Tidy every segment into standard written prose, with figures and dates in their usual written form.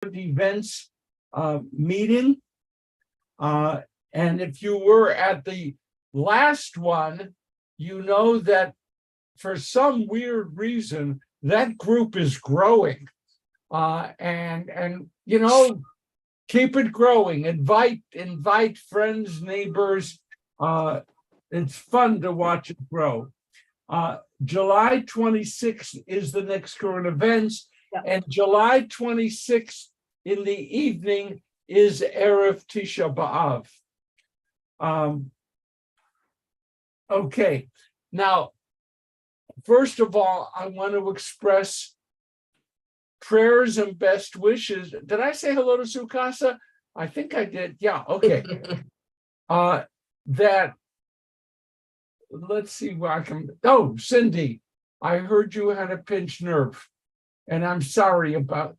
events meeting. And if you were at the last one, you know that for some weird reason, that group is growing. And you know, keep it growing. Invite friends, neighbors. It's fun to watch it grow. July 26th is the next current events, and July 26th in the evening is Erev Tisha B'Av. Okay, now, first of all, I want to express prayers and best wishes. Did I say hello to Sukasa? I think I did. Yeah, okay. That, let's see where I can. Oh, Cindy, I heard you had a pinched nerve, and I'm sorry about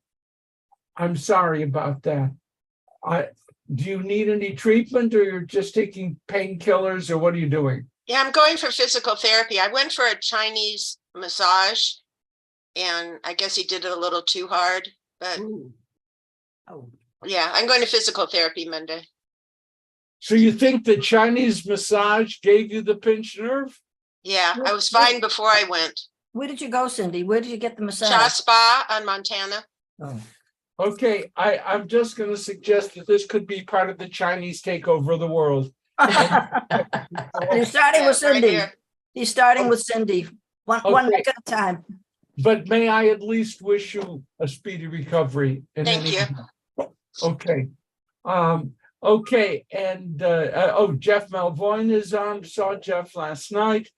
that. Do you need any treatment, or you're just taking painkillers, or what are you doing? Yeah, I'm going for physical therapy. I went for a Chinese massage, and I guess he did it a little too hard, but yeah, I'm going to physical therapy Monday. So you think the Chinese massage gave you the pinched nerve? Yeah, I was fine before I went. Where did you go, Cindy? Where did you get the massage? Cha Spa on Montana. Oh. Okay, I'm just going to suggest that this could be part of the Chinese takeover of the world. He's starting with Cindy. Right. He's starting with Cindy. One neck at a time. But may I at least wish you a speedy recovery? Thank you. Okay. Okay, and Jeff Malvoin is on. Saw Jeff last night.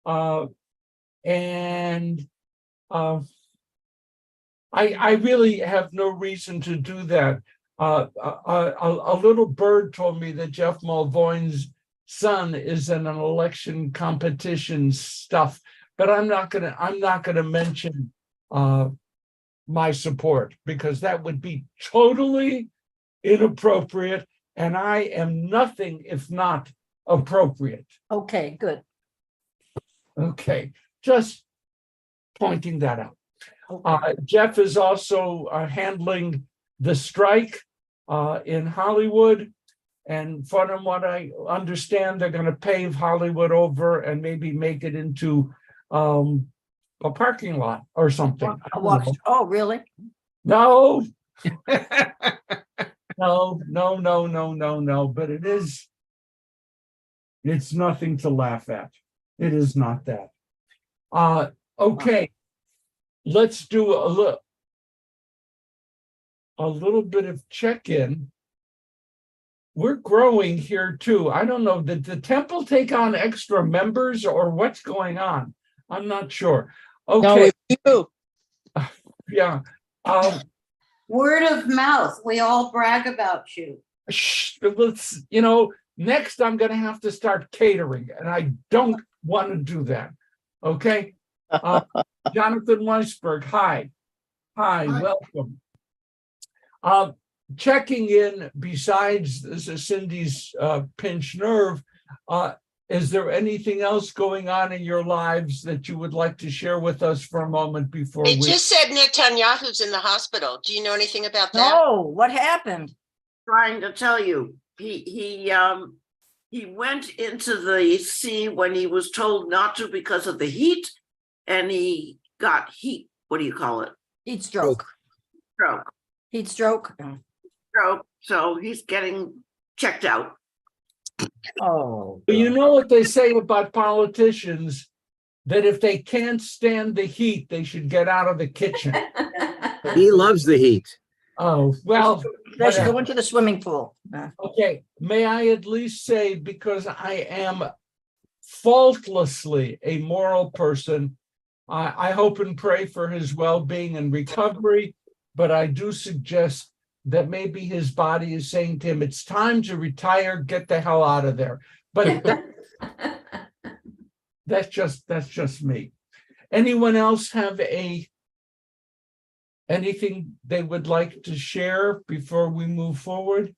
I really have no reason to do that. A little bird told me that Jeff Malvoin's son is in an election competition stuff, but I'm not gonna mention my support, because that would be totally inappropriate, and I am nothing if not appropriate. Okay, good. Okay, just pointing that out. Okay. Jeff is also handling the strike in Hollywood, and from what I understand, they're going to pave Hollywood over and maybe make it into a parking lot or something. Oh, really? No. No. But it's nothing to laugh at. It is not that. Okay. Let's do a little bit of check-in. We're growing here too. I don't know, did the temple take on extra members or what's going on? I'm not sure. Okay. No, Yeah. Word of mouth. We all brag about you. Let's, next I'm going to have to start catering, and I don't want to do that. Okay. Jonathan Weisberg, hi, welcome. Checking in, besides Cindy's pinched nerve, is there anything else going on in your lives that you would like to share with us for a moment before It just said Netanyahu's in the hospital. Do you know anything about that? No, what happened? Trying to tell you, he went into the sea when he was told not to because of the heat, and he got heat. What do you call it? Heat stroke. Stroke. Heat stroke. Stroke. So he's getting checked out. Oh. You know what they say about politicians, that if they can't stand the heat, they should get out of the kitchen. he loves the heat. Oh, well. They should go into the swimming pool. Okay, may I at least say, because I am faultlessly a moral person, I hope and pray for his well-being and recovery, but I do suggest that maybe his body is saying to him, it's time to retire, get the hell out of there. But that's just me. Anyone else have anything they would like to share before we move forward?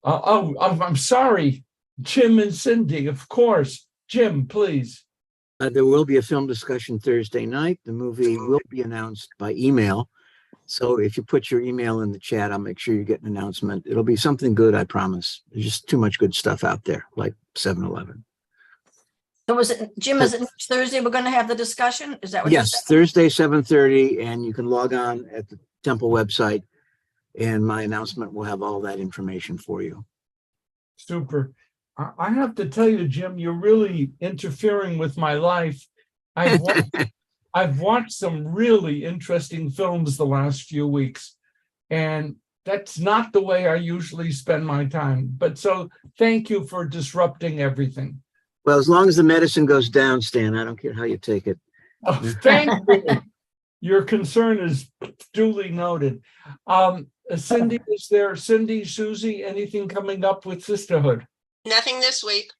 I'm sorry, Jim and Cindy, of course. Jim, please. There will be a film discussion Thursday night. The movie will be announced by email. So if you put your email in the chat, I'll make sure you get an announcement. It'll be something good, I promise. There's just too much good stuff out there, like 7-Eleven. So was it, Jim, is it next Thursday we're going to have the discussion? Is that what you're Yes, saying? Thursday, 7:30, and you can log on at the temple website, and my announcement will have all that information for you. Super. I have to tell you, Jim, you're really interfering with my life. I've watched some really interesting films the last few weeks, and that's not the way I usually spend my time. But so thank you for disrupting everything. Well, as long as the medicine goes down, Stan, I don't care how you take it. Oh, thank you. Your concern is duly noted. Cindy, Susie, anything coming up with sisterhood? Nothing this week.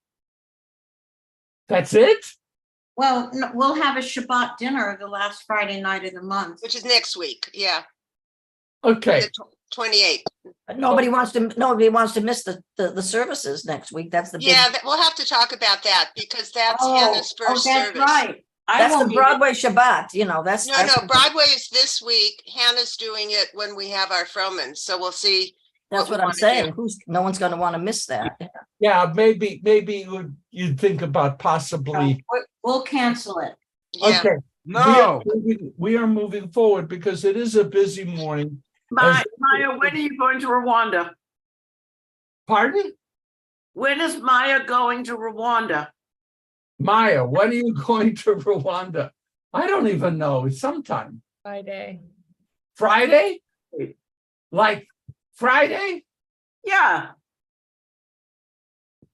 That's it? Well, we'll have a Shabbat dinner the last Friday night of the month. Which is next week. Yeah. Okay. The 28th. But nobody wants to miss the services next week. That's the big, Yeah, we'll have to talk about that because that's Hannah's first that's service. right. that's the won't be- Broadway Shabbat, you know, that's. No, Broadway is this week. Hannah's doing it when we have our Fromans. So we'll see. That's what we I'm wanna saying. do. No one's going to want to miss that. Yeah, maybe you'd think about possibly. We'll cancel it. Yeah. Okay. No. We are moving forward because it is a busy morning. Maya, when are you going to Rwanda? Pardon? When is Maya going to Rwanda? Maya, when are you going to Rwanda? I don't even know. Sometime. Friday. Friday? Like Friday? Yeah,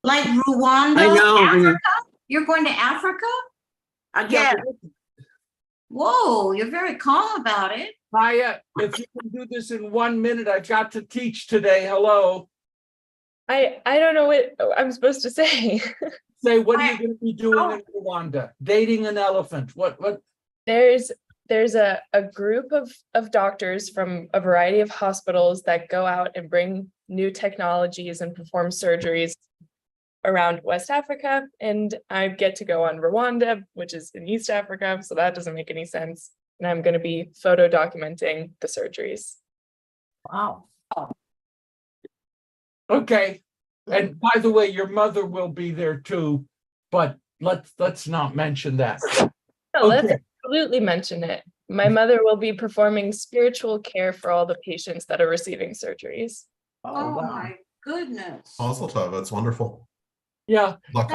Like Rwanda? I know. Africa? You're going to Africa? again. Whoa, you're very calm about it. Maya, if you can do this in 1 minute, I've got to teach today. Hello. I don't know what I'm supposed to say. Say, what are you going to be doing in Rwanda? Dating an elephant. What? There's a group of doctors from a variety of hospitals that go out and bring new technologies and perform surgeries around West Africa. And I get to go on Rwanda, which is in East Africa. So that doesn't make any sense. And I'm going to be photo documenting the surgeries. Wow. Okay. And by the way, your mother will be there too, but let's not mention that. No, let's Okay. absolutely mention it. My mother will be performing spiritual care for all the patients that are receiving surgeries. Oh, wow. my goodness. Mazel tov, that's wonderful. Yeah. Luck.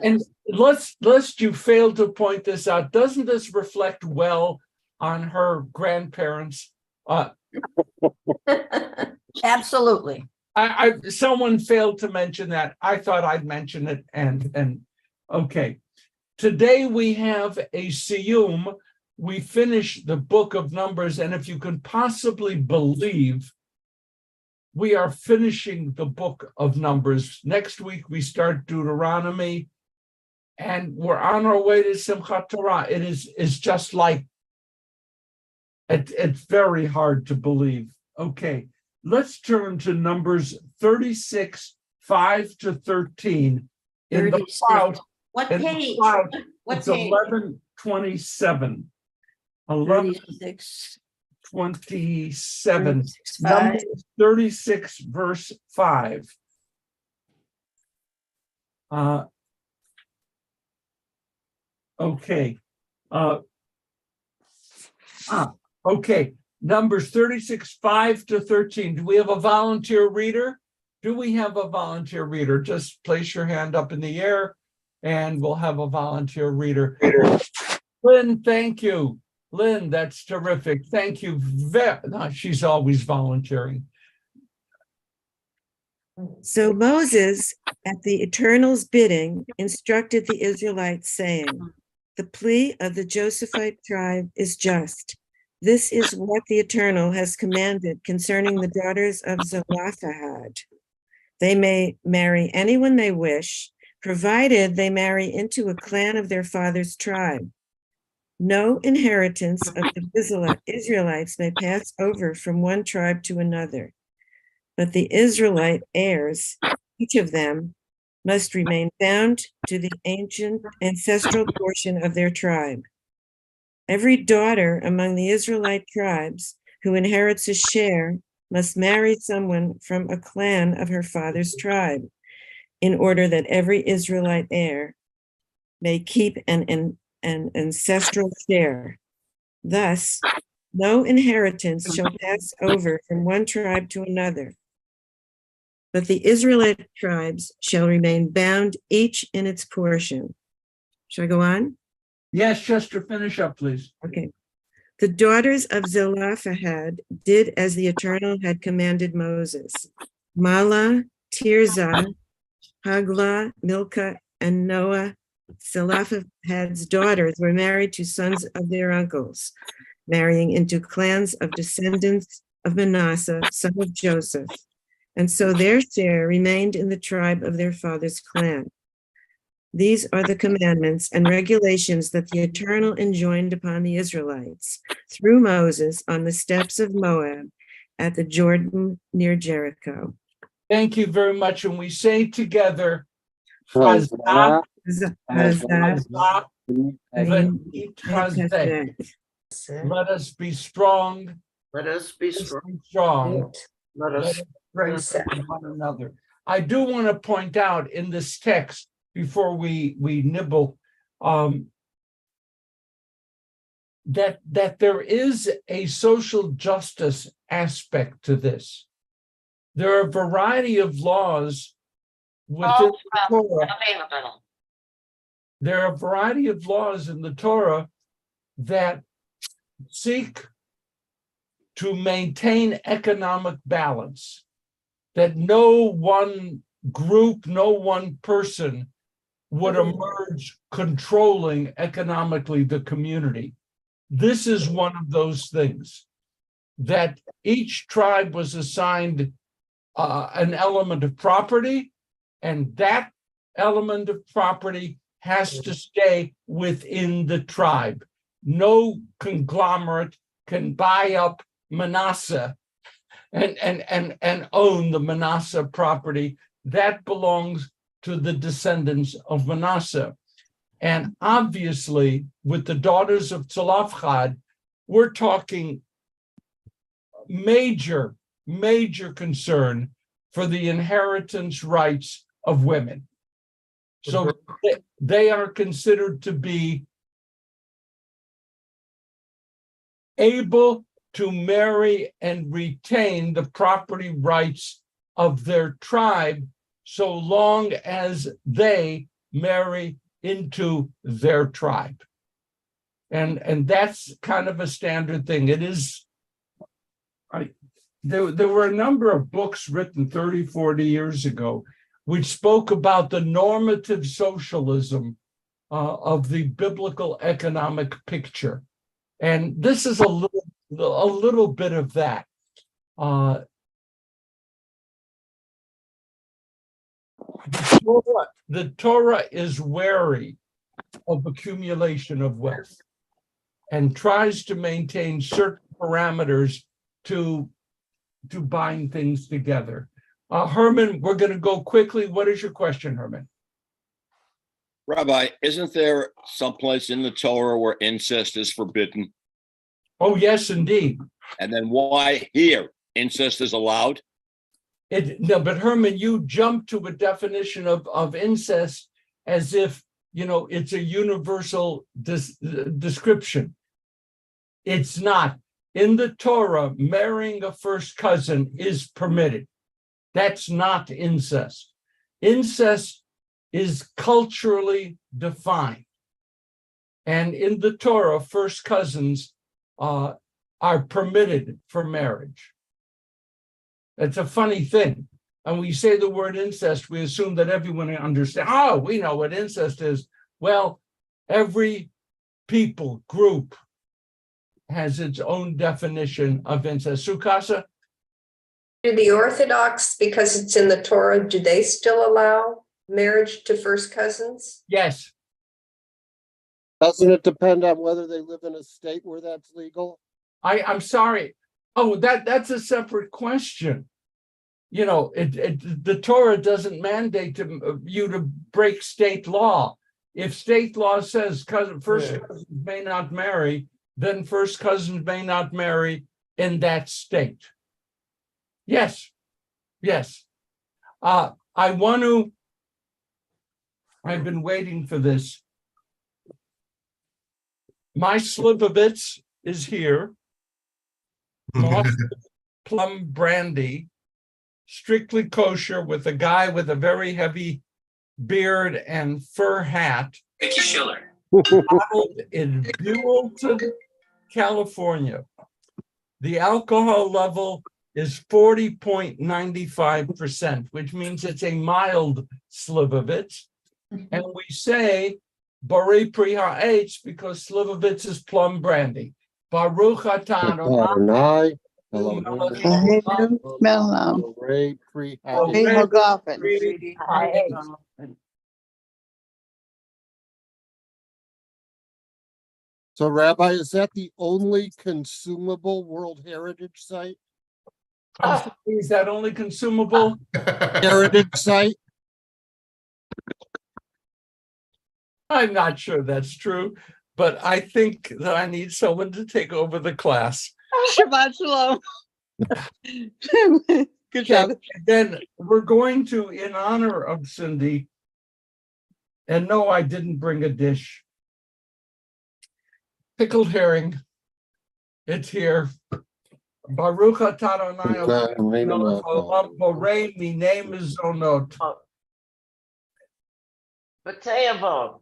And lest you fail to point this out, doesn't this reflect well on her grandparents? Absolutely. Someone failed to mention that. I thought I'd mention it and okay. Today we have a siyum. We finish the book of Numbers, and if you can possibly believe, we are finishing the book of Numbers. Next week we start Deuteronomy, and we're on our way to Simchat Torah. It's just like it's very hard to believe. Okay. Let's turn to Numbers 36, 5 to 13. In the 36. cloud, What in the page? cloud, What it's page? 11:27. 36, 11:27. 36, 5. Numbers 36, verse 5. Okay. Okay. Numbers 36, 5 to 13. Do we have a volunteer reader? Do we have a volunteer reader? Just place your hand up in the air and we'll have a volunteer reader. Lynn, thank you. Lynn, that's terrific. Thank you. No, she's always volunteering. So Moses, at the Eternal's bidding, instructed the Israelites, saying, "The plea of the Josephite tribe is just. This is what the Eternal has commanded concerning the daughters of Zelophehad. They may marry anyone they wish, provided they marry into a clan of their father's tribe. No inheritance of the Israelites may pass over from one tribe to another, but the Israelite heirs, each of them, must remain bound to the ancient ancestral portion of their tribe. Every daughter among the Israelite tribes who inherits a share must marry someone from a clan of her father's tribe in order that every Israelite heir may keep an ancestral share. Thus, no inheritance shall pass over from one tribe to another, but the Israelite tribes shall remain bound each in its portion. Shall I go on? Yes, Chester, finish up, please. Okay. The daughters of Zelophehad did as the Eternal had commanded Moses. Mahlah, Tirzah, Haglah, Milcah, and Noah, Zelophehad's daughters, were married to sons of their uncles, marrying into clans of descendants of Manasseh, son of Joseph. And so their share remained in the tribe of their father's clan. These are the commandments and regulations that the Eternal enjoined upon the Israelites through Moses on the steppes of Moab at the Jordan near Jericho. Thank you very much. And we say together, Chazak, Chazak, V'nit Chazek. Let us be strong. Let us be Let us strong. be strong. Let Let us us pray for one another. I do want to point out in this text, before we nibble, that there is a social justice aspect to this. There are a variety of laws within the Torah. There are a variety of laws in the Torah that seek to maintain economic balance, that no one group, no one person would emerge controlling economically the community. This is one of those things, that each tribe was assigned an element of property, and that element of property has to stay within the tribe. No conglomerate can buy up Manasseh and own the Manasseh property. That belongs to the descendants of Manasseh. And obviously, with the daughters of Zelophehad, we're talking major concern for the inheritance rights of women. So they are considered to be able to marry and retain the property rights of their tribe so long as they marry into their tribe. And that's kind of a standard thing. It is, there were a number of books written 30, 40 years ago which spoke about the normative socialism of the biblical economic picture. And this is a little bit of that. The Torah is wary of accumulation of wealth and tries to maintain certain parameters to bind things together. Herman, we're going to go quickly. What is your question, Herman? Rabbi, isn't there someplace in the Torah where incest is forbidden? Oh, yes, indeed. And then why here incest is allowed? No, but Herman, you jump to a definition of incest as if, it's a universal description. It's not. In the Torah, marrying a first cousin is permitted. That's not incest. Incest is culturally defined. And in the Torah, first cousins are permitted for marriage. It's a funny thing. And we say the word incest, we assume that everyone understands. Oh, we know what incest is. Well, every people group has its own definition of incest. Sukasa? Do the Orthodox, because it's in the Torah, do they still allow marriage to first cousins? Yes. Doesn't it depend on whether they live in a state where that's legal? I'm sorry. Oh, that's a separate question. The Torah doesn't mandate you to break state law. If state law says first cousins may not marry, then first cousins may not marry in that state. Yes, yes. I've been waiting for this. My Slivovitz is here. Moss plum brandy, strictly kosher, with a guy with a very heavy beard and fur hat. Mickey Schiller. Bottled in Buellton, California. The alcohol level is 40.95%, which means it's a mild Slivovitz. And we say Borei Pri Ha'etz because Slivovitz is plum brandy. Baruch atah Adonai. Borei Pri Ha'etz. So Rabbi, is that the only consumable World Heritage Site? Is that only consumable? Heritage Site? I'm not sure that's true, but I think that I need someone to take over the class. Shabbat shalom. Good job. Then we're going to, in honor of Cindy, and no, I didn't bring a dish. Pickled herring. It's here. Baruch atah Adonai Eloheinu haolam borei minei mizonot. Bateyavo.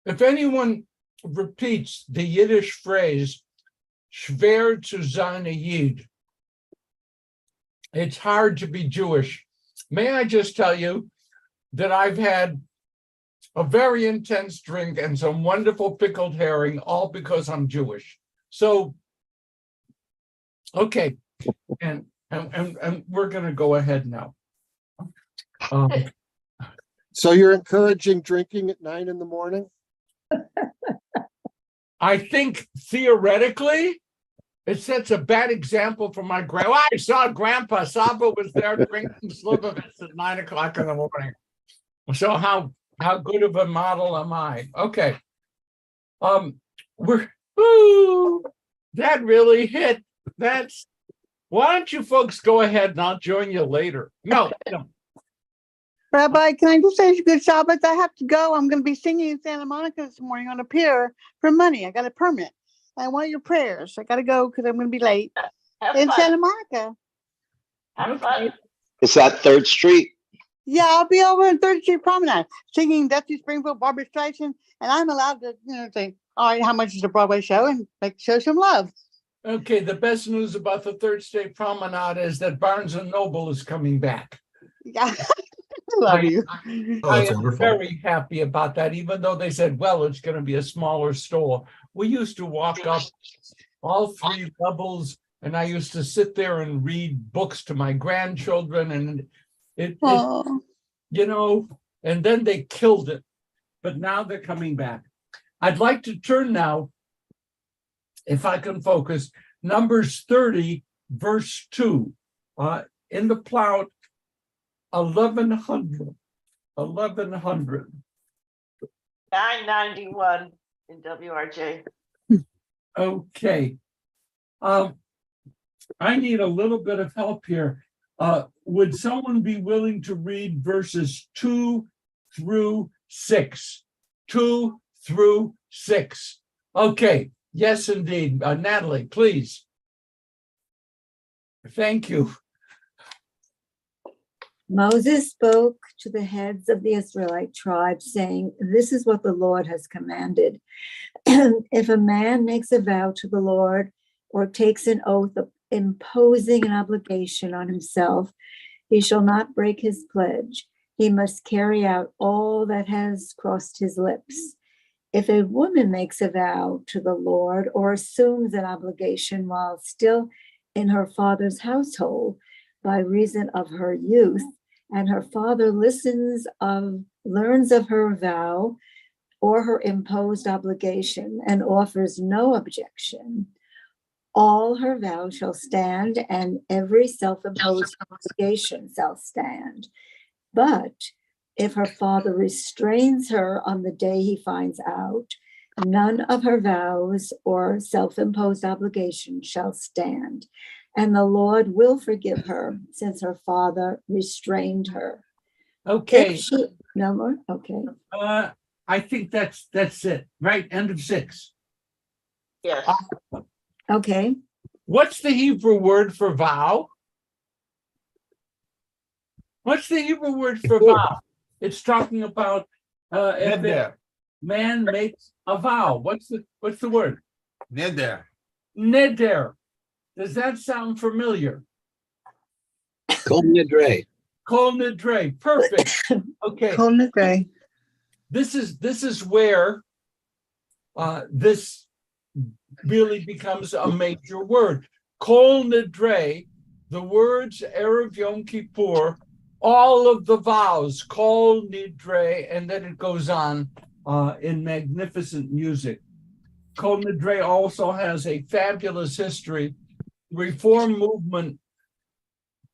If anyone repeats the Yiddish phrase, schwer zu sein a Yid, it's hard to be Jewish. May I just tell you that I've had a very intense drink and some wonderful pickled herring, all because I'm Jewish. So, okay, and we're going to go ahead now. So you're encouraging drinking at 9 a.m? I think theoretically, it sets a bad example for my grandpa. I saw Grandpa Saba was there drinking Slivovitz at 9 o'clock in the morning. So how good of a model am I? Okay. That really hit. Why don't you folks go ahead and I'll join you later. No. Rabbi, can I just say good Shabbat? I have to go. I'm going to be singing in Santa Monica this morning on a pier for money. I got a permit. I want your prayers. I got to go because I'm going to be late in Santa Monica. Have fun. Is that 3rd Street? Yeah, I'll be over on 3rd Street Promenade singing Dusty Springfield, Barbara Streisand, and I'm allowed to, say, all right, how much is the Broadway show, and show some love. Okay, the best news about the 3rd Street Promenade is that Barnes and Noble is coming back. Yeah, I love you. I am very happy about that, even though they said, well, it's going to be a smaller store. We used to walk up all 3 levels, and I used to sit there and read books to my grandchildren, and and then they killed it. But now they're coming back. I'd like to turn now, if I can focus, Numbers 30, verse 2. In the Plout, 1100. 991 in WRJ. Okay. I need a little bit of help here. Would someone be willing to read verses 2 through 6? 2 through 6. Okay. Yes, indeed. Natalie, please. Thank you. Moses spoke to the heads of the Israelite tribes, saying, "This is what the Lord has commanded. If a man makes a vow to the Lord or takes an oath of imposing an obligation on himself, he shall not break his pledge. He must carry out all that has crossed his lips. If a woman makes a vow to the Lord or assumes an obligation while still in her father's household by reason of her youth, and her father learns of her vow or her imposed obligation and offers no objection, all her vow shall stand, and every self-imposed obligation shall stand. But If her father restrains her on the day he finds out, none of her vows or self-imposed obligations shall stand, and the Lord will forgive her since her father restrained her. Okay, If she, no more? Okay. I think that's it, right? End of 6. Yes. Okay. What's the Hebrew word for vow? What's the Hebrew word for vow? It's talking about if a man makes a vow. What's the word? Neder. Neder. Does that sound familiar? Kol nidre. Kol nidre. Perfect. Okay. Kol nidre. This is where this really becomes a major word. Kol nidre, the words Erev Yom Kippur, all of the vows, Kol nidre, and then it goes on in magnificent music. Kol nidre also has a fabulous history. Reform movement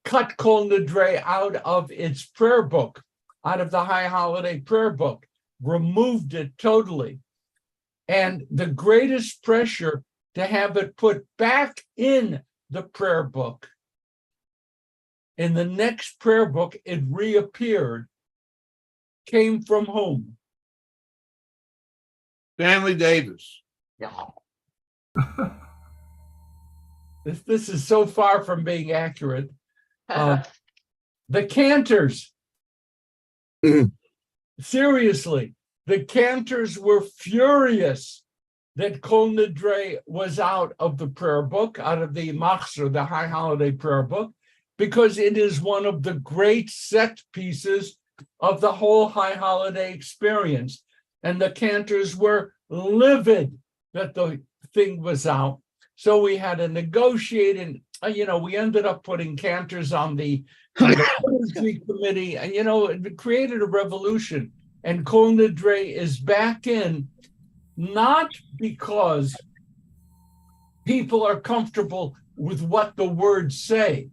cut Kol nidre out of its prayer book, out of the High Holiday prayer book, removed it totally. And the greatest pressure to have it put back in the prayer book. In the next prayer book, it reappeared, came from whom? Stanley Davids. This is so far from being accurate. The cantors. Seriously, the cantors were furious that Kol Nidre was out of the prayer book, out of the Machzor, the High Holiday prayer book, because it is one of the great set pieces of the whole High Holiday experience. And the cantors were livid that the thing was out. So we had to negotiate, and we ended up putting cantors on the liturgy committee, and it created a revolution. And Kol Nidre is back in, not because people are comfortable with what the words say,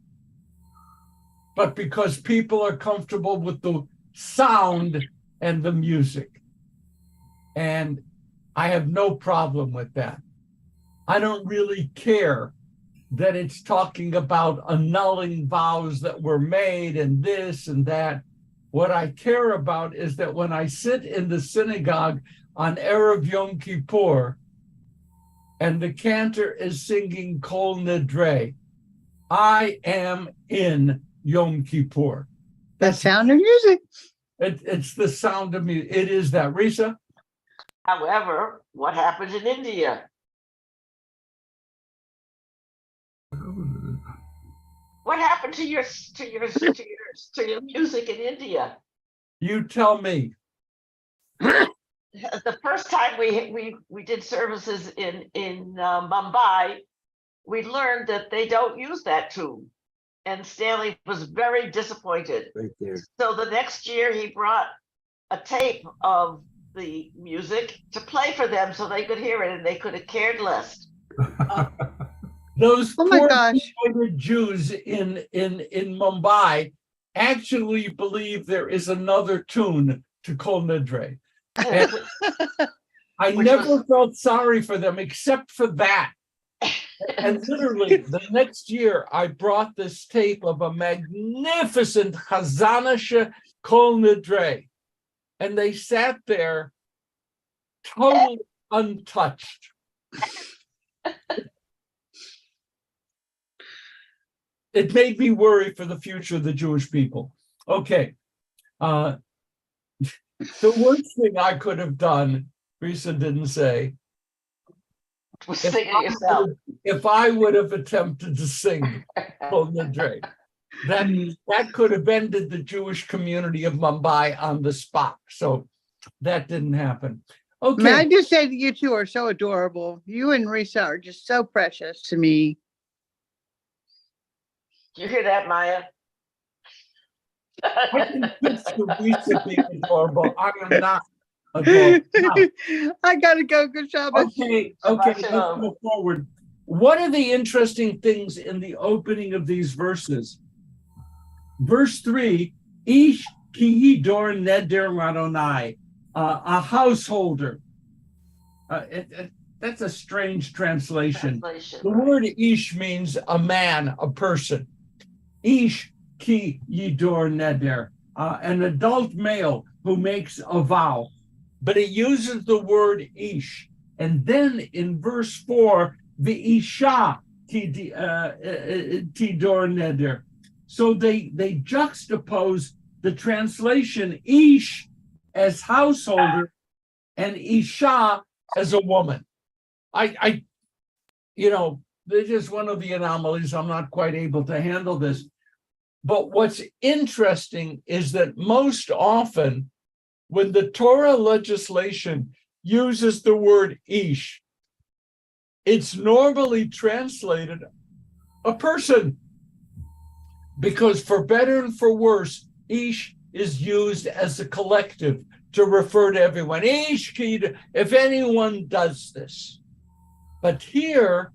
but because people are comfortable with the sound and the music. And I have no problem with that. I don't really care that it's talking about annulling vows that were made and this and that. What I care about is that when I sit in the synagogue on Erev Yom Kippur and the cantor is singing Kol Nidre, I am in Yom Kippur. The sound of music. It's the sound of music. It is that. Risa? However, what happens in India? What happened to your music in India? You tell me. The first time we did services in Mumbai, we learned that they don't use that tune, and Stanley was very disappointed. Right there. So the next year he brought a tape of the music to play for them so they could hear it, and they could have cared less. Those Oh my poor gosh. converted Jews in Mumbai actually believe there is another tune to Kol Nidre. And I never felt sorry for them except for that. And literally the next year I brought this tape of a magnificent Chazanasha Kol Nidre. And they sat there totally untouched. It made me worry for the future of the Jewish people. Okay. The worst thing I could have done, Risa didn't say, if I would have attempted to sing Kol Nidre, that could have ended the Jewish community of Mumbai on the spot. So that didn't happen. Okay. May I just say that you two are so adorable. You and Risa are just so precious to me. You hear that, Maya? I can picture Risa being adorable. I am not adorable. Now, I gotta go. Good job. okay, let's go forward. What are the interesting things in the opening of these verses? Verse 3, Ish ki dor neder ladonai, a householder. That's a strange translation. The word ish means a man, a person. Ish ki yidor neder, an adult male who makes a vow. But it uses the word ish. And then in verse 4, the isha tidor neder. So they juxtapose the translation ish as householder and isha as a woman. They're just one of the anomalies. I'm not quite able to handle this. But what's interesting is that most often when the Torah legislation uses the word ish, it's normally translated a person, because for better and for worse, ish is used as a collective to refer to everyone. Ish, if anyone does this. But here,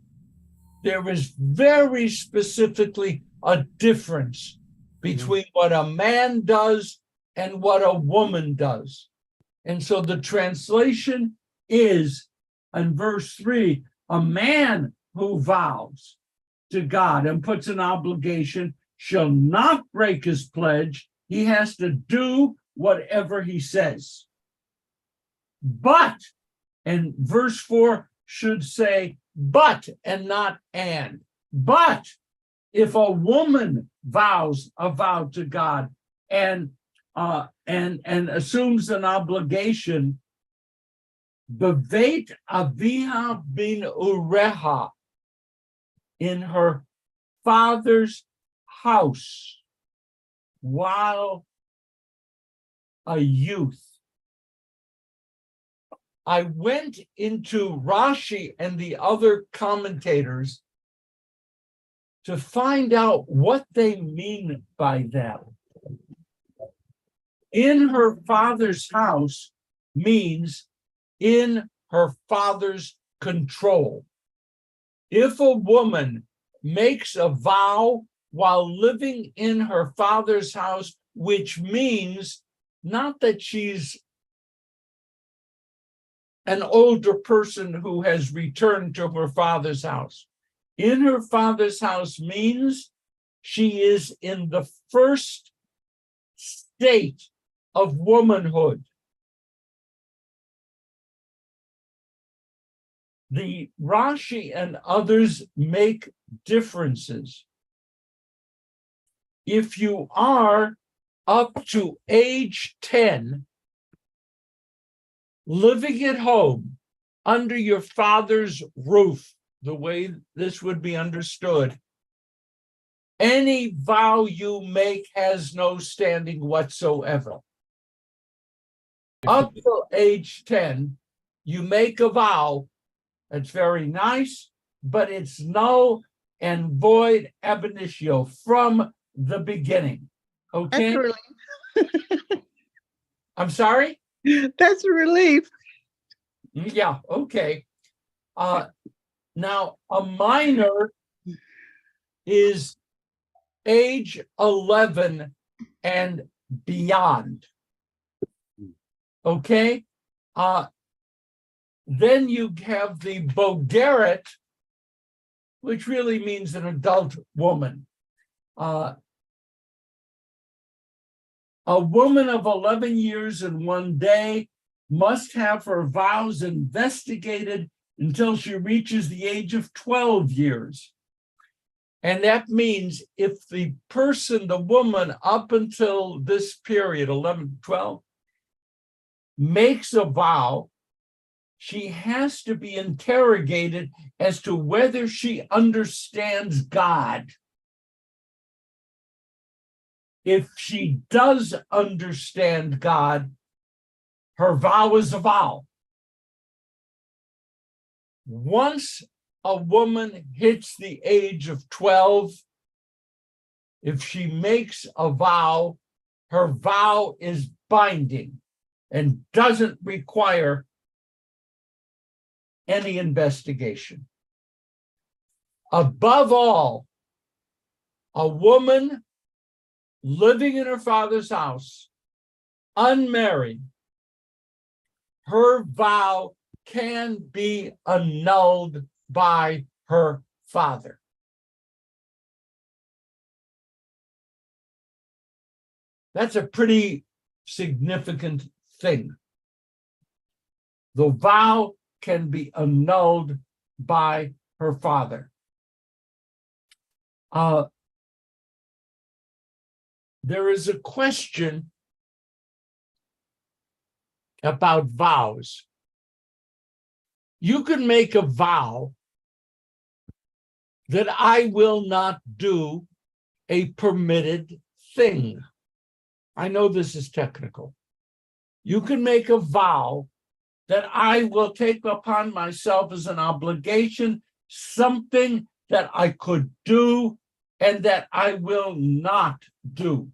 there is very specifically a difference between what a man does and what a woman does. And so the translation is, in verse 3, a man who vows to God and puts an obligation shall not break his pledge. He has to do whatever he says. But, and verse 4 should say, but and not and. But if a woman vows a vow to God and assumes an obligation, beveit aviha bin ureha, in her father's house while a youth. I went into Rashi and the other commentators to find out what they mean by that. In her father's house means in her father's control. If a woman makes a vow while living in her father's house, which means not that she's an older person who has returned to her father's house. In her father's house means she is in the first state of womanhood. The Rashi and others make differences. If you are up to age 10, living at home under your father's roof, the way this would be understood, any vow you make has no standing whatsoever. Up to age 10, you make a vow. It's very nice, but it's null and void ab initio from the beginning. Okay? That's a relief. I'm sorry? That's a relief. Yeah, okay. Now, a minor is age 11 and beyond. Okay? Then you have the bogeret, which really means an adult woman. A woman of 11 years and 1 day must have her vows investigated until she reaches the age of 12 years. And that means if the person, the woman, up until this period, 11, 12, makes a vow, she has to be interrogated as to whether she understands God. If she does understand God, her vow is a vow. Once a woman hits the age of 12, if she makes a vow, her vow is binding and doesn't require any investigation. Above all, a woman living in her father's house unmarried, her vow can be annulled by her father. That's a pretty significant thing. The vow can be annulled by her father. There is a question about vows. You can make a vow that I will not do a permitted thing. I know this is technical. You can make a vow that I will take upon myself as an obligation something that I could do and that I will not do.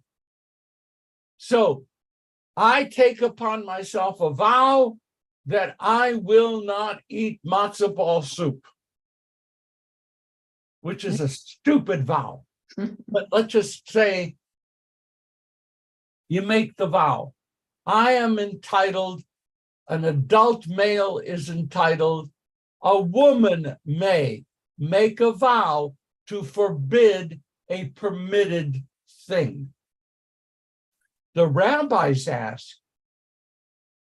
So I take upon myself a vow that I will not eat matzo ball soup, which is a stupid vow. But let's just say you make the vow. I am entitled, an adult male is entitled, a woman may make a vow to forbid a permitted thing. The rabbis ask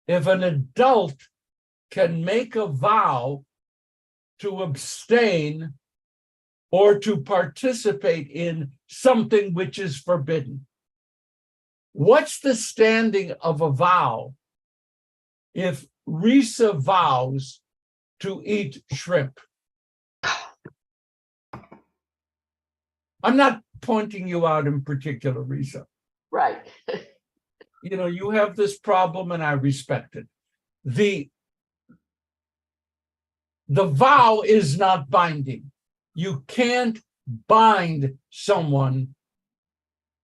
if an adult can make a vow to abstain or to participate in something which is forbidden. What's the standing of a vow if Risa vows to eat shrimp? I'm not pointing you out in particular, Risa. Right. You have this problem and I respect it. The vow is not binding. You can't bind someone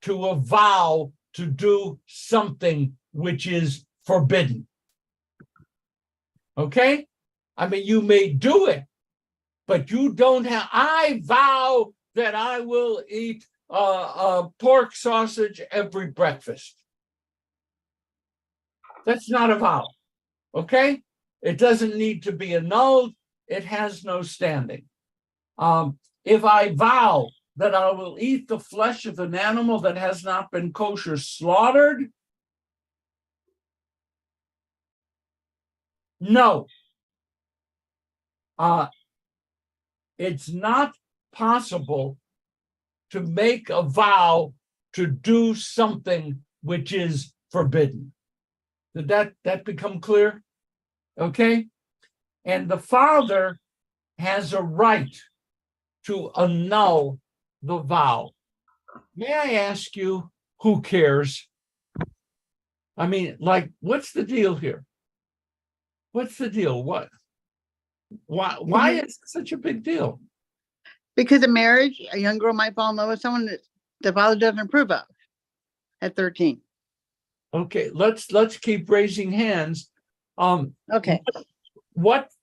to a vow to do something which is forbidden. Okay? I mean, you may do it, but you don't have, I vow that I will eat pork sausage every breakfast. That's not a vow, okay? It doesn't need to be annulled. It has no standing. If I vow that I will eat the flesh of an animal that has not been kosher slaughtered, no. It's not possible to make a vow to do something which is forbidden. Did that become clear? Okay? And the father has a right to annul the vow. May I ask you, who cares? I mean, like, what's the deal here? What's the deal? Why is it such a big deal? Because of marriage, a young girl might fall in love with someone that the father doesn't approve of at 13. Okay, let's keep raising hands. Okay. What's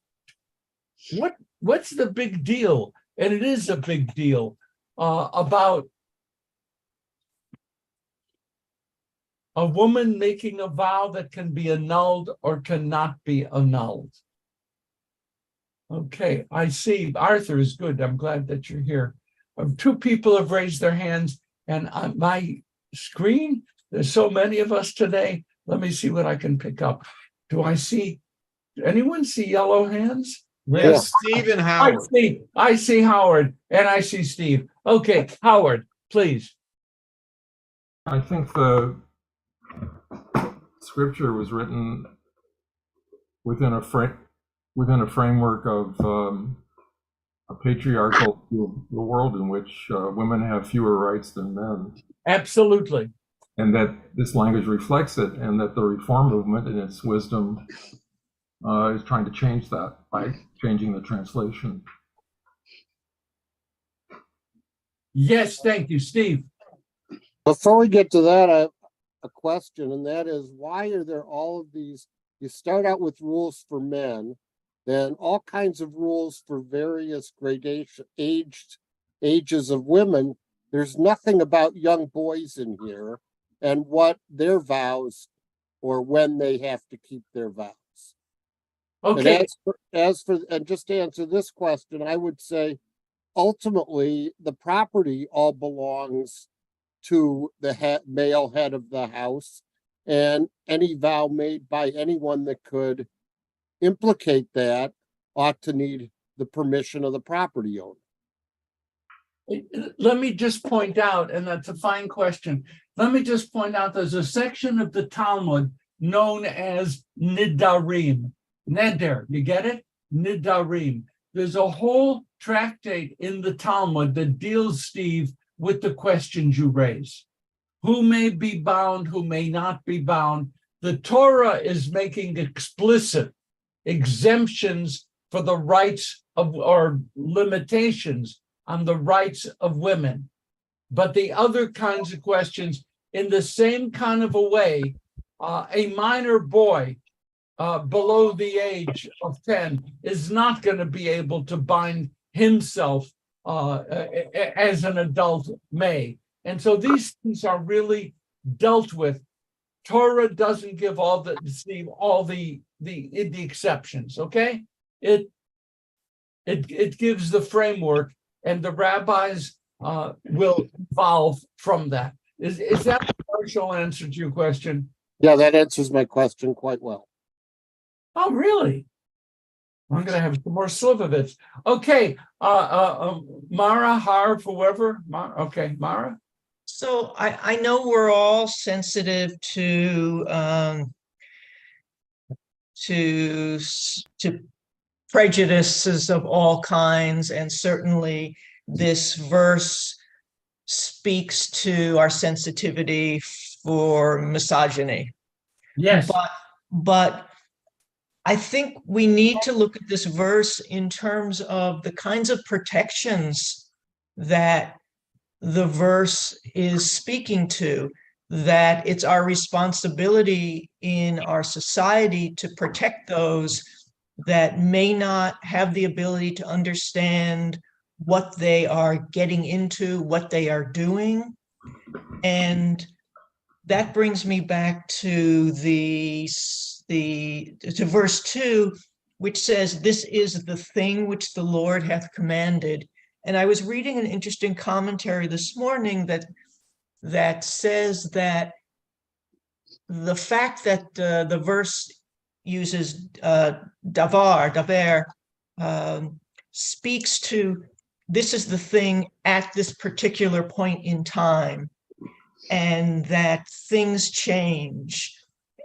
the big deal? And it is a big deal about a woman making a vow that can be annulled or cannot be annulled. Okay, I see. Arthur is good. I'm glad that you're here. Two people have raised their hands, and on my screen, there's so many of us today. Let me see what I can pick up. Do anyone see yellow hands? Yes, Steve and Howard. I see Howard, and I see Steve. Okay, Howard, please. I think the scripture was written within a framework of a patriarchal world in which women have fewer rights than men. Absolutely. And that this language reflects it, and that the reform movement in its wisdom is trying to change that by changing the translation. Yes, thank you, Steve. Before we get to that, I have a question, and that is, why are there all of these? You start out with rules for men, then all kinds of rules for various ages of women. There's nothing about young boys in here and what their vows or when they have to keep their vows. Okay. And and just to answer this question, I would say ultimately the property all belongs to the male head of the house, and any vow made by anyone that could implicate that ought to need the permission of the property owner. Let me just point out, and that's a fine question. Let me just point out there's a section of the Talmud known as Nidarim. Neder, you get it? Nidarim. There's a whole tractate in the Talmud that deals, Steve, with the questions you raise. Who may be bound, who may not be bound. The Torah is making explicit exemptions for the rights of, or limitations on the rights of women. But the other kinds of questions, in the same kind of a way, a minor boy below the age of 10 is not going to be able to bind himself as an adult may. And so these things are really dealt with. Torah doesn't give all the exceptions, okay? It gives the framework, and the rabbis will evolve from that. Is that a partial answer to your question? Yeah, that answers my question quite well. Oh, really? I'm going to have some more Slivovitz. Okay, Mara, Harv, whoever. Okay, Mara. So I know we're all sensitive to prejudices of all kinds, and certainly this verse speaks to our sensitivity for misogyny. Yes. But I think we need to look at this verse in terms of the kinds of protections that the verse is speaking to, that it's our responsibility in our society to protect those that may not have the ability to understand what they are getting into, what they are doing. And that brings me back to to verse 2, which says, "This is the thing which the Lord hath commanded." And I was reading an interesting commentary this morning that says that the fact that the verse uses davar, speaks to this is the thing at this particular point in time, and that things change,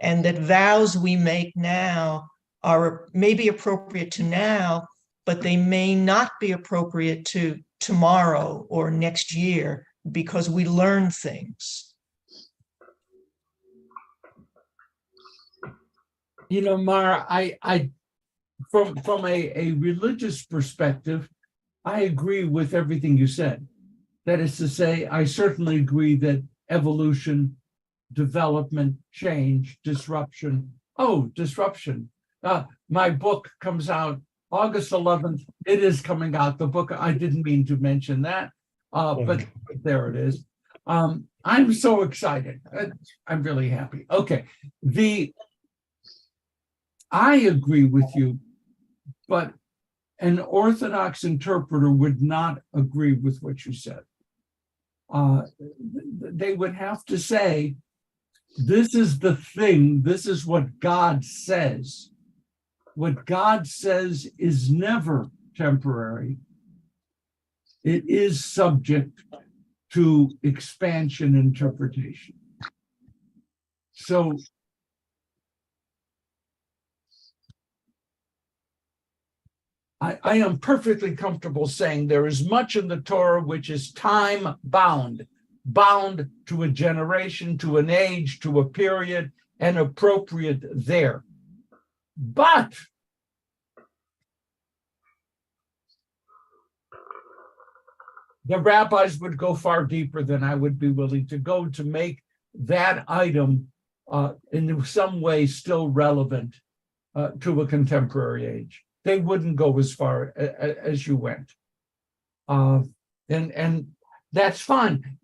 and that vows we make now are maybe appropriate to now, but they may not be appropriate to tomorrow or next year because we learn things. You know, Mara, I from a religious perspective, I agree with everything you said. That is to say, I certainly agree that evolution, development, change, disruption. Oh, disruption. My book comes out August 11th. It is coming out. The book, I didn't mean to mention that, but there it is. I'm so excited. I'm really happy. Okay. I agree with you, but an Orthodox interpreter would not agree with what you said. They would have to say, this is the thing, this is what God says. What God says is never temporary. It is subject to expansion interpretation. So I am perfectly comfortable saying there is much in the Torah which is time bound to a generation, to an age, to a period, and appropriate there. But the rabbis would go far deeper than I would be willing to go to make that item in some way still relevant to a contemporary age. They wouldn't go as far as you went. And that's fine.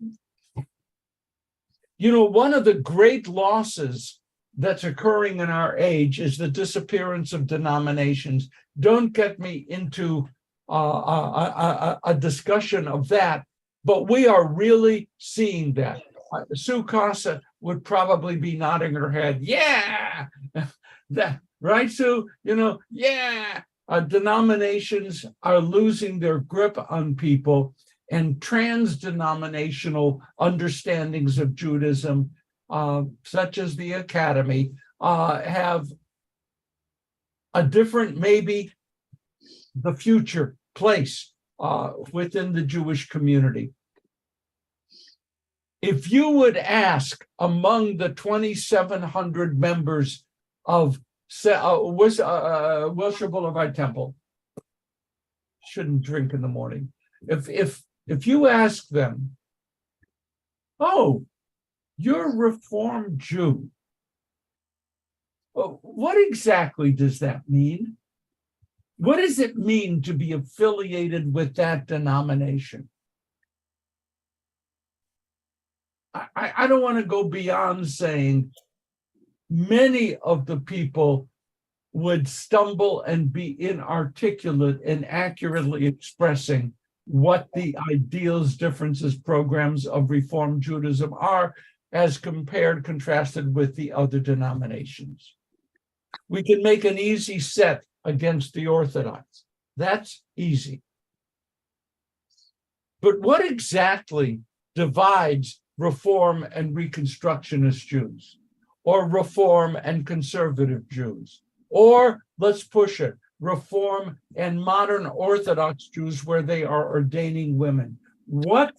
You know, one of the great losses that's occurring in our age is the disappearance of denominations. Don't get me into a discussion of that, but we are really seeing that. Sue Casa would probably be nodding her head. Yeah, that right, Sue? Yeah. Denominations are losing their grip on people, and trans-denominational understandings of Judaism, such as the Academy, have a different, maybe the future place within the Jewish community. If you would ask among the 2,700 members of Wilshire Boulevard Temple, shouldn't drink in the morning. If you ask them, oh, you're a Reformed Jew, well, what exactly does that mean? What does it mean to be affiliated with that denomination? I don't want to go beyond saying many of the people would stumble and be inarticulate in accurately expressing what the ideals, differences, programs of Reform Judaism are as contrasted with the other denominations. We can make an easy set against the Orthodox. That's easy. But what exactly divides Reform and Reconstructionist Jews, or Reform and conservative Jews, or let's push it, Reform and modern Orthodox Jews where they are ordaining women? What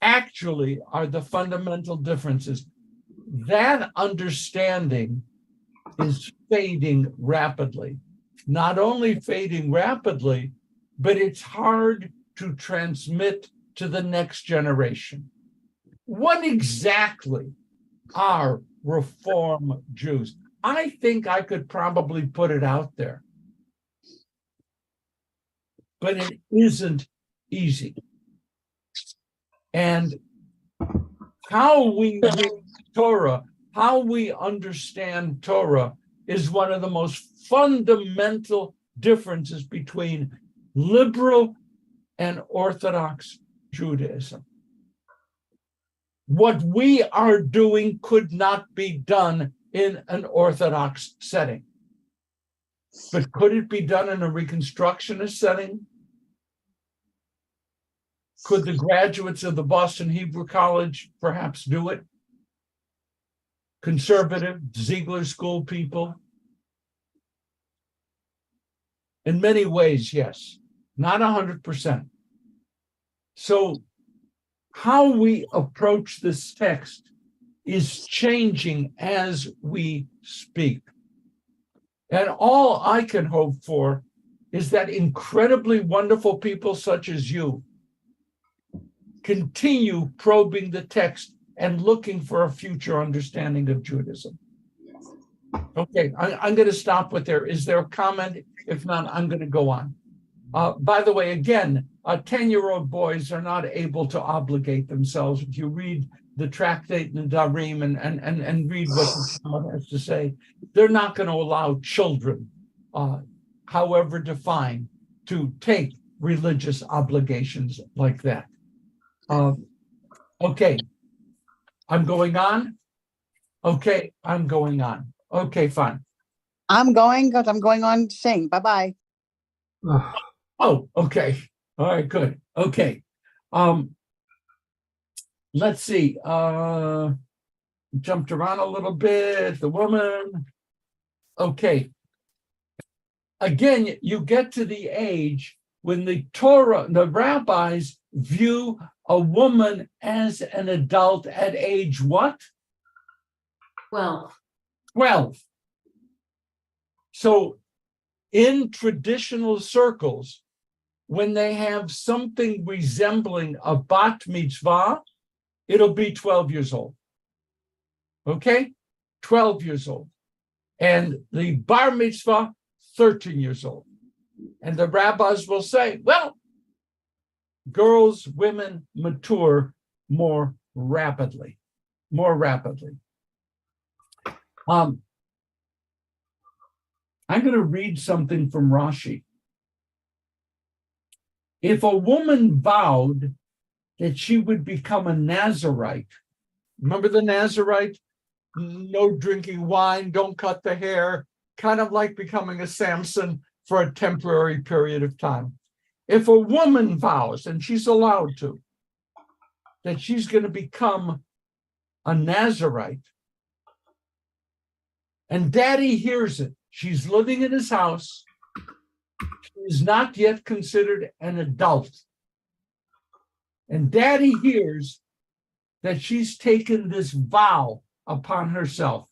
actually are the fundamental differences? That understanding is fading rapidly. Not only fading rapidly, but it's hard to transmit to the next generation. What exactly are Reform Jews? I think I could probably put it out there, but it isn't easy. And how we read Torah, how we understand Torah, is one of the most fundamental differences between liberal and Orthodox Judaism. What we are doing could not be done in an Orthodox setting. But could it be done in a Reconstructionist setting? Could the graduates of the Boston Hebrew College perhaps do it? Conservative, Ziegler School people? In many ways, yes. Not 100%. So how we approach this text is changing as we speak. And all I can hope for is that incredibly wonderful people such as you continue probing the text and looking for a future understanding of Judaism. Okay, I'm going to stop with there. Is there a comment? If not, I'm going to go on. By the way, again, 10-year-old boys are not able to obligate themselves. If you read the tractate Nedarim and read what the Talmud has to say, they're not going to allow children, however defined, to take religious obligations like that. Okay, I'm going on. Okay, I'm going on. Okay, fine. I'm going because I'm going on to sing. Bye-bye. Oh, okay. All right, good. Okay. Let's see. Jumped around a little bit. The woman. Okay. Again, you get to the age when the Torah, the rabbis view a woman as an adult at age what? 12. 12. So in traditional circles, when they have something resembling a bat mitzvah, it'll be 12 years old. Okay? 12 years old. And the bar mitzvah, 13 years old. And the rabbis will say, well, girls, women mature more rapidly. I'm going to read something from Rashi. If a woman vowed that she would become a Nazirite, remember the Nazirite? No drinking wine, don't cut the hair, kind of like becoming a Samson for a temporary period of time. If a woman vows, and she's allowed to, that she's going to become a Nazirite, and daddy hears it, she's living in his house, she is not yet considered an adult, and daddy hears that she's taken this vow upon herself.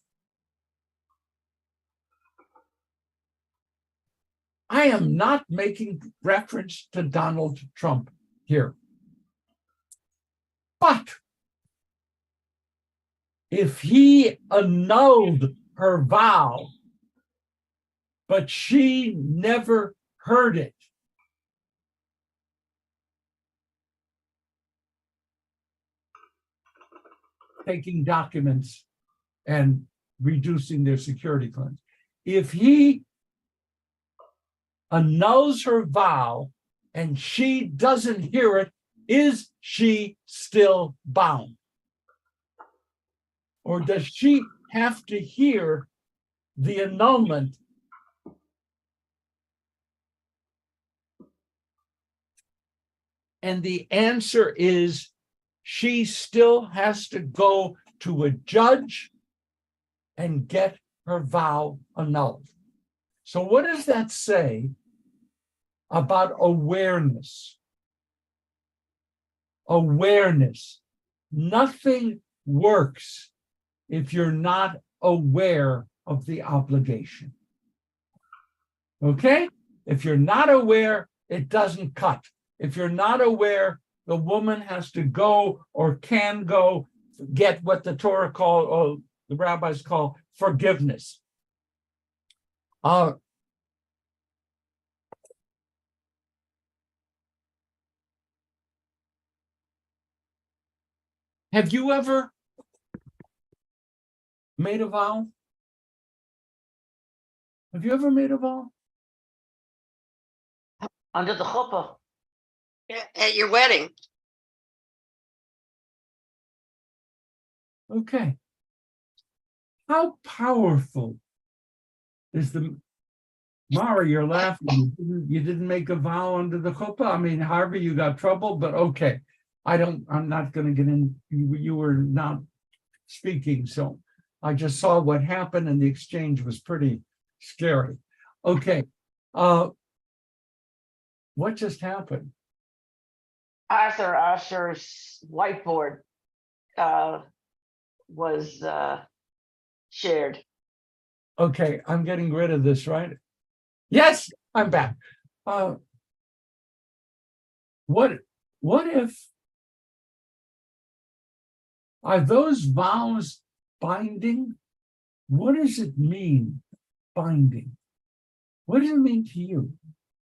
I am not making reference to Donald Trump here. But if he annulled her vow, but she never heard it, taking documents and reducing their security clearance. If he annuls her vow and she doesn't hear it, is she still bound? Or does she have to hear the annulment? And the answer is she still has to go to a judge and get her vow annulled. So what does that say about awareness? Awareness. Nothing works if you're not aware of the obligation. Okay? If you're not aware, it doesn't cut. If you're not aware, the woman has to go or can go get what the Torah call, or the rabbis call, forgiveness. Have you ever made a vow? Have you ever made a vow? Under the chuppah. Yeah, at your wedding. Okay. How powerful is the Mara? You're laughing. You didn't make a vow under the chuppah. I mean, Harvey, you got trouble, but okay. I'm not going to get in. You were not speaking, so I just saw what happened, and the exchange was pretty scary. Okay. What just happened? Arthur Asher's whiteboard was shared. Okay, I'm getting rid of this, right? Yes, I'm back. What if, are those vows binding? What does it mean, binding? What does it mean to you?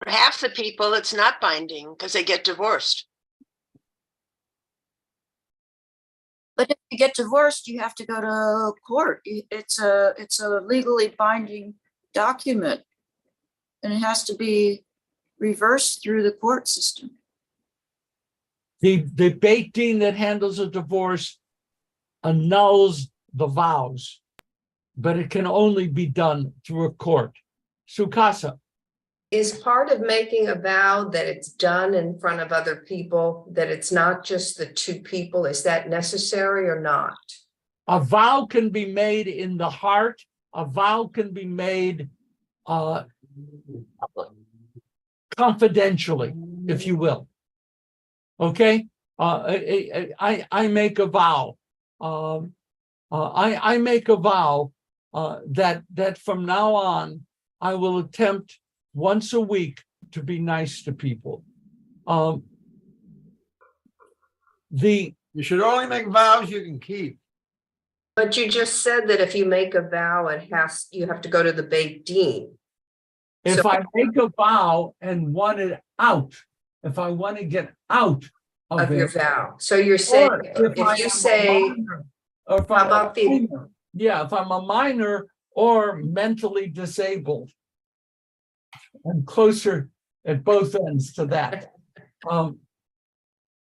For half the people, it's not binding because they get divorced. But if you get divorced, you have to go to court. It's a legally binding document. And it has to be reversed through the court system. The Beit Din that handles a divorce annuls the vows, but it can only be done through a court. Sukasa. Is part of making a vow that it's done in front of other people, that it's not just the two people? Is that necessary or not? A vow can be made in the heart. A vow can be made confidentially, if you will. Okay? I make a vow. I make a vow that from now on, I will attempt once a week to be nice to people. You should only make vows you can keep. But you just said that if you make a vow, you have to go to the Beit Din. If I make a vow and want it out, if I want to get out of your it, vow. So you're saying, if you say, or if how about the Yeah, if I'm a minor or mentally disabled. I'm closer at both ends to that.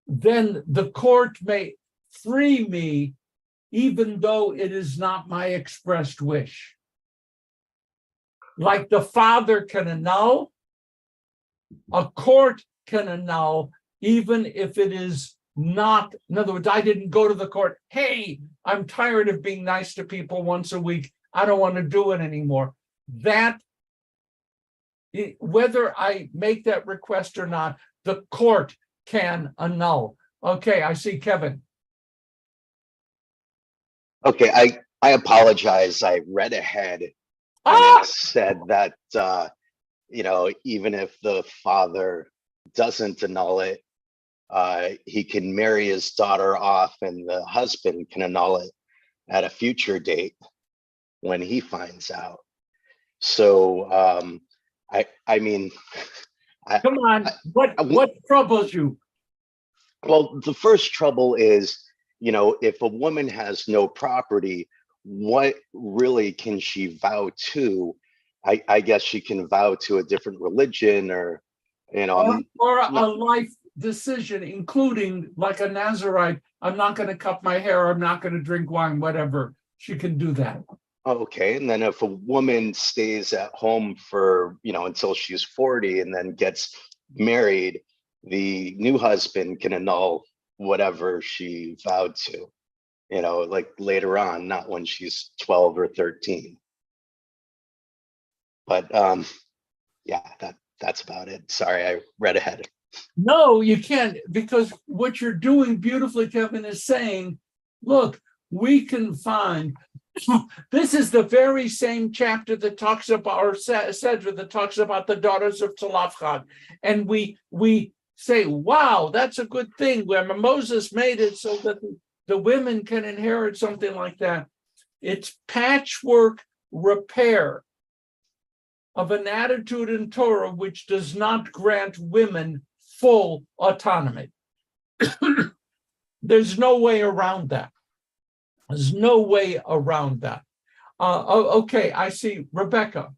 Then the court may free me, even though it is not my expressed wish. Like the father can annul, a court can annul, even if it is not, in other words, I didn't go to the court, hey, I'm tired of being nice to people once a week, I don't want to do it anymore. That, whether I make that request or not, the court can annul. Okay, I see Kevin. Okay, I apologize. I read ahead and it said that, even if the father doesn't annul it, he can marry his daughter off and the husband can annul it at a future date when he finds out. So, I mean, come on, what troubles you? Well, the first trouble is, if a woman has no property, what really can she vow to? I guess she can vow to a different religion or, or a life decision, including like a Nazarite. I'm not going to cut my hair. I'm not going to drink wine, whatever. She can do that. Okay. And then if a woman stays at home for, until she's 40 and then gets married, the new husband can annul whatever she vowed to, like later on, not when she's 12 or 13. But yeah, that's about it. Sorry, I read ahead. No, you can't, because what you're doing beautifully, Kevin, is saying, look, we can find, this is the very same chapter that talks about, or Sedra that talks about the daughters of Tzalafchad. And we say, wow, that's a good thing, where Moses made it so that the women can inherit something like that. It's patchwork repair of an attitude in Torah which does not grant women full autonomy. There's no way around that. There's no way around that. Okay, I see Rebecca.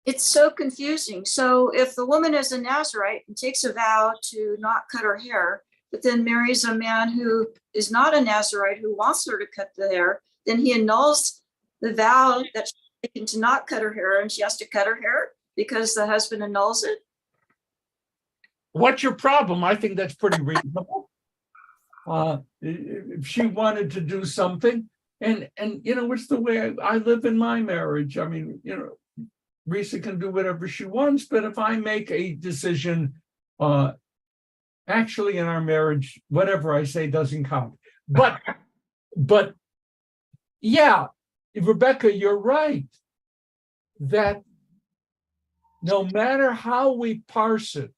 It's so confusing. So if the woman is a Nazarite and takes a vow to not cut her hair, but then marries a man who is not a Nazarite who wants her to cut the hair, then he annuls the vow that she's taken to not cut her hair, and she has to cut her hair because the husband annuls it. What's your problem? I think that's pretty reasonable. If she wanted to do something, and it's the way I live in my marriage. I mean, Risa can do whatever she wants, but if I make a decision, actually in our marriage, whatever I say doesn't count. But yeah, Rebecca, you're right that no matter how we parse it,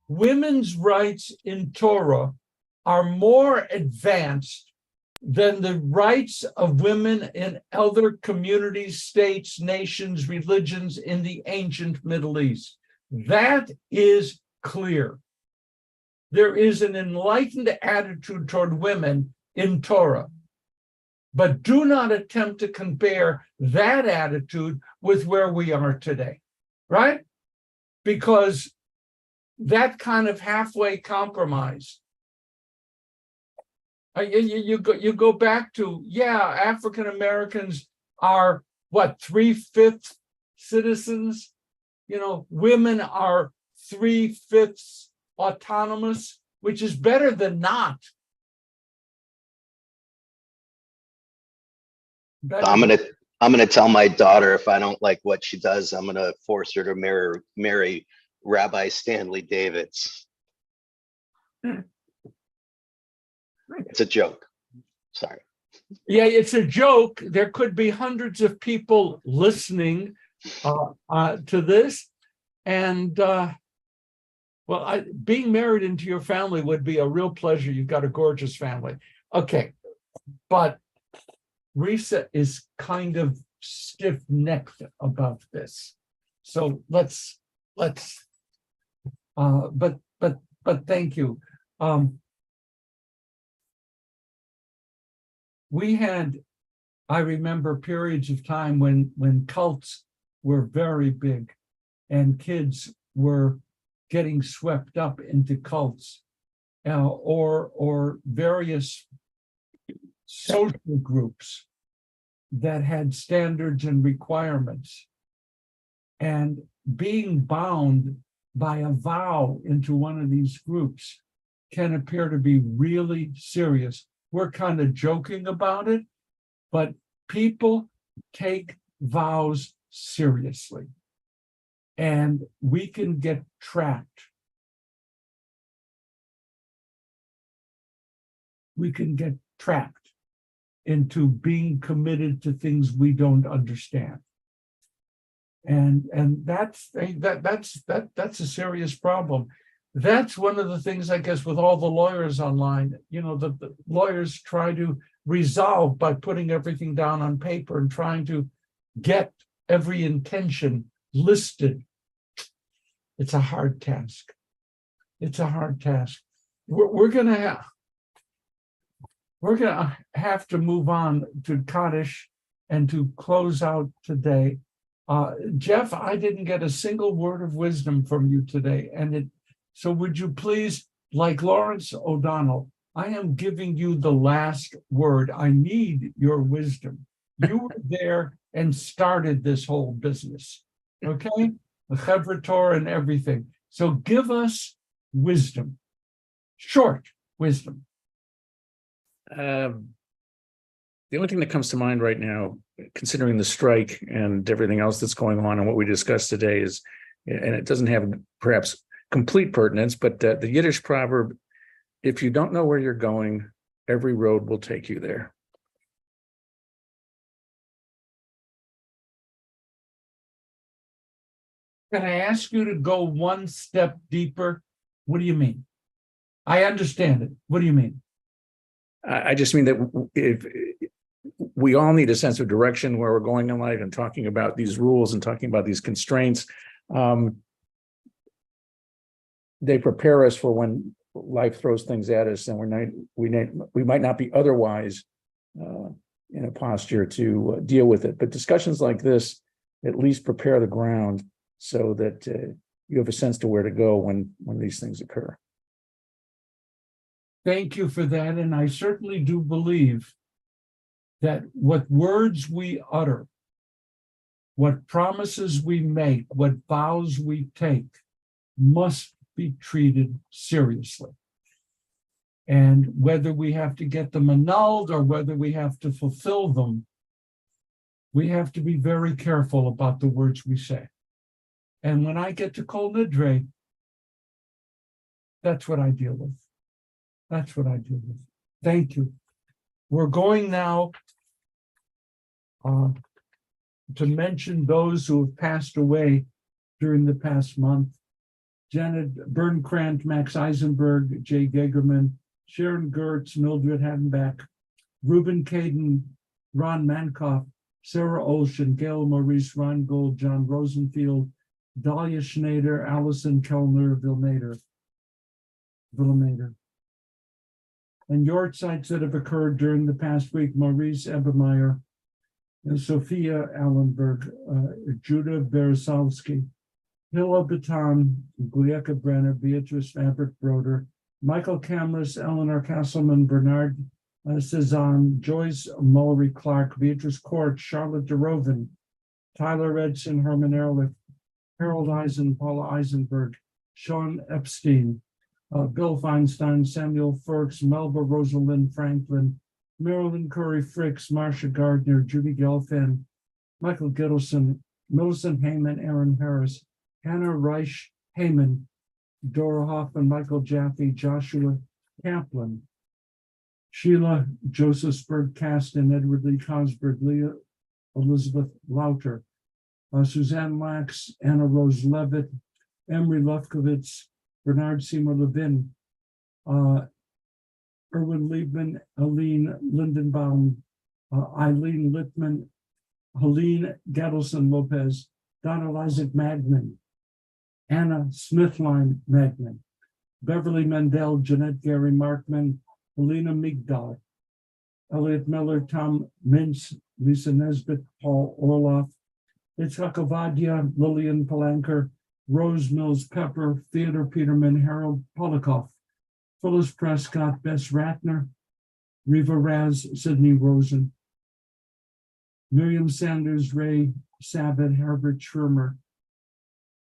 women's rights in Torah are more advanced than the rights of women in other communities, states, nations, religions in the ancient Middle East. That is clear. There is an enlightened attitude toward women in Torah. But do not attempt to compare that attitude with where we are today, right? Because that kind of halfway compromise, you go back to, African Americans are what, 3/5 citizens? Women are 3/5 autonomous, which is better than not. I'm gonna tell my daughter if I don't like what she does, I'm gonna force her to marry Rabbi Stanley Davids. It's a joke. Sorry. Yeah, it's a joke. There could be hundreds of people listening to this, and being married into your family would be a real pleasure. You've got a gorgeous family. Okay, but Risa is kind of stiff-necked about this. So let's but thank you. we had, I remember periods of time when cults were very big and kids were getting swept up into cults or various social groups that had standards and requirements. And being bound by a vow into one of these groups can appear to be really serious. We're kind of joking about it, but people take vows seriously. And we can get trapped. We can get trapped into being committed to things we don't understand. And that's a serious problem. That's one of the things, I guess, with all the lawyers online, the lawyers try to resolve by putting everything down on paper and trying to get every intention listed. It's a hard task. It's a hard task. We're gonna have to move on to Kaddish and to close out today. Jeff, I didn't get a single word of wisdom from you today, so would you please, like Lawrence O'Donnell, I am giving you the last word. I need your wisdom. You were there and started this whole business, okay? The Chevra Torah and everything. So give us wisdom, short wisdom. The only thing that comes to mind right now, considering the strike and everything else that's going on and what we discussed today is, and it doesn't have perhaps complete pertinence, but the Yiddish proverb, if you don't know where you're going, every road will take you there. Can I ask you to go one step deeper? What do you mean? I understand it. What do you mean? I just mean that if we all need a sense of direction where we're going in life, and talking about these rules and talking about these constraints, they prepare us for when life throws things at us, and we might not be otherwise in a posture to deal with it. But discussions like this at least prepare the ground so that you have a sense to where to go when these things occur. Thank you for that. And I certainly do believe that what words we utter, what promises we make, what vows we take must be treated seriously. And whether we have to get them annulled or whether we have to fulfill them, we have to be very careful about the words we say. And when I get to Kol Nidre, that's what I deal with. That's what I deal with. Thank you. We're going now to mention those who have passed away during the past month. Janet Bernkrant, Max Eisenberg, Jay Gegerman, Sharon Gertz, Mildred Hadenbach, Reuben Caden, Ron Mankoff, Sarah Olshan, Gail Maurice, Ron Gold, John Rosenfield, Dahlia Schneider, Allison Kellner, Vilmater. And yortsites that have occurred during the past week: Maurice Ebermeyer, and Sophia Allenberg, Judah Beresovsky, Hilla Baton, Glieka Brenner, Beatrice Fabric Broder, Michael Camras, Eleanor Castleman, Bernard Cezanne, Joyce Mulry Clark, Beatrice Court, Charlotte DeRoven, Tyler Edson, Herman Ehrlich, Harold Eisen, Paula Eisenberg, Sean Epstein, Bill Feinstein, Samuel Ferks, Melba Rosalind Franklin, Marilyn Curry Fricks, Marcia Gardner, Judy Gelfand, Michael Gittleson, Millicent Heyman, Aaron Harris, Hannah Reich Heyman, Dora Hoffman, Michael Jaffe, Joshua Kaplan, Sheila Josephsberg Caston, Edward Lee Cosberg, Leah Elizabeth Lauter, Suzanne Lax, Anna Rose Levitt, Emery Lefkowitz, Bernard Seymour Levin, Erwin Liebman, Aline Lindenbaum, Eileen Littman, Helene Gettleson Lopez, Donald Isaac Magnan, Anna Smithline Magnan, Beverly Mendel, Jeanette Gary Markman, Helena Migdal, Elliot Miller, Tom Mintz, Lisa Nesbitt, Paul Orloff, Itzhak Ovadia, Lillian Palanker, Rose Mills Pepper, Theodore Peterman, Harold Polikoff, Phyllis Prescott, Bess Ratner, Riva Raz, Sidney Rosen, Miriam Sanders, Ray Sabat, Herbert Schirmer,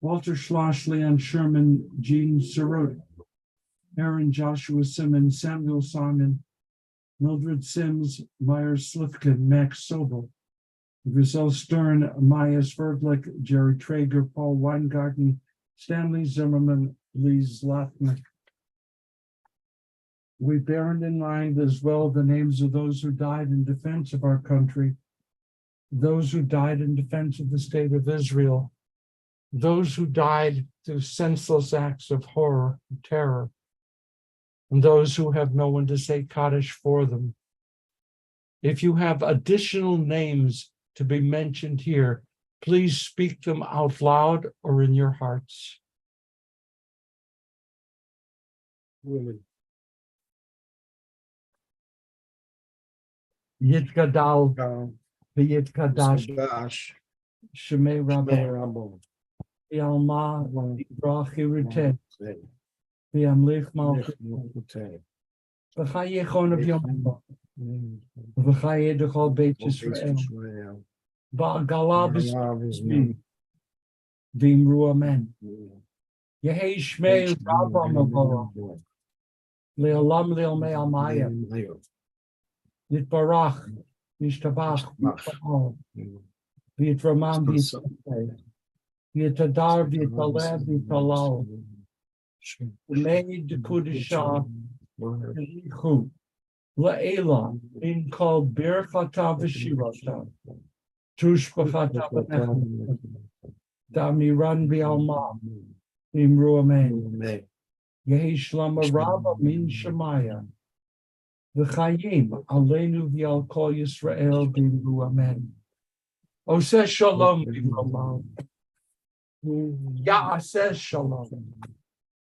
Walter Schloss, Leon Sherman, Jean Sirota, Aaron Joshua Simmons, Samuel Simon, Mildred Sims, Myers Slifkin, Max Sobel, Grisel Stern, Maya Sverdlik, Jerry Traeger, Paul Weingarten, Stanley Zimmerman, Lee Zlotnick. We bear in mind as well the names of those who died in defense of our country, those who died in defense of the state of Israel, those who died through senseless acts of horror and terror, and those who have no one to say Kaddish for them. If you have additional names to be mentioned here, please speak them out loud or in your hearts. Yitgadal, V'yitkadash, Shemei Rabbo, Yalma, Brachirute, V'yamlich Malchut, V'chaye Chon of Yom, V'chaye Dechol Beit Yisrael, V'agala B'Zmi, V'imru Amen. Yehei Shmei Rabba Mavora, Le'olam Le'omei Almaya, Yitbarach, Yishtabach, Yitba'al, V'yitramam V'yitzaveh, V'yitadar V'yitaleh V'yitalal, V'mei Dekudishah, V'yichu, La'ela, being called Birchata V'shirata, Tushbachata V'nechim, Damiran V'alma, V'imru Amen. Yehi Shlama Rabba Min Shemaya, V'chayim Aleinu V'al Kol Yisrael V'imru Amen. Oseh Shalom V'imru Ya'aseh Shalom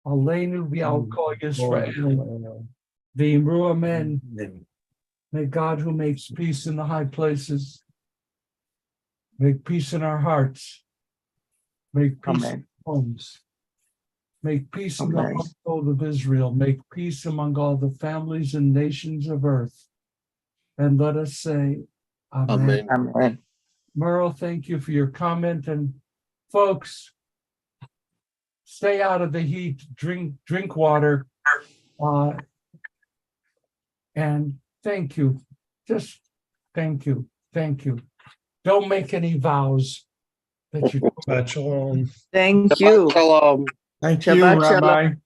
Aleinu V'al Kol Yisrael V'imru Amen. May God, who makes peace in the high places, make peace in our hearts, make peace in our homes, make peace in the household of Israel, make peace among all the families and nations of earth. And let us say, Amen. Amen. Merle, thank you for your comment. And folks, stay out of the heat, drink water. And thank you. Just thank you. Thank you. Don't make any vows that you don't. Thank you. Thank you, Shabbat Rabbi. shalom.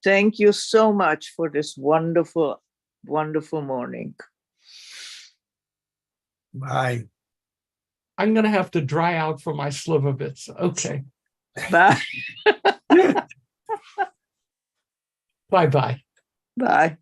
Thank you so much for this wonderful, wonderful morning. Bye. I'm going to have to dry out for my slivovitz. Okay. Bye. Bye-bye. Bye.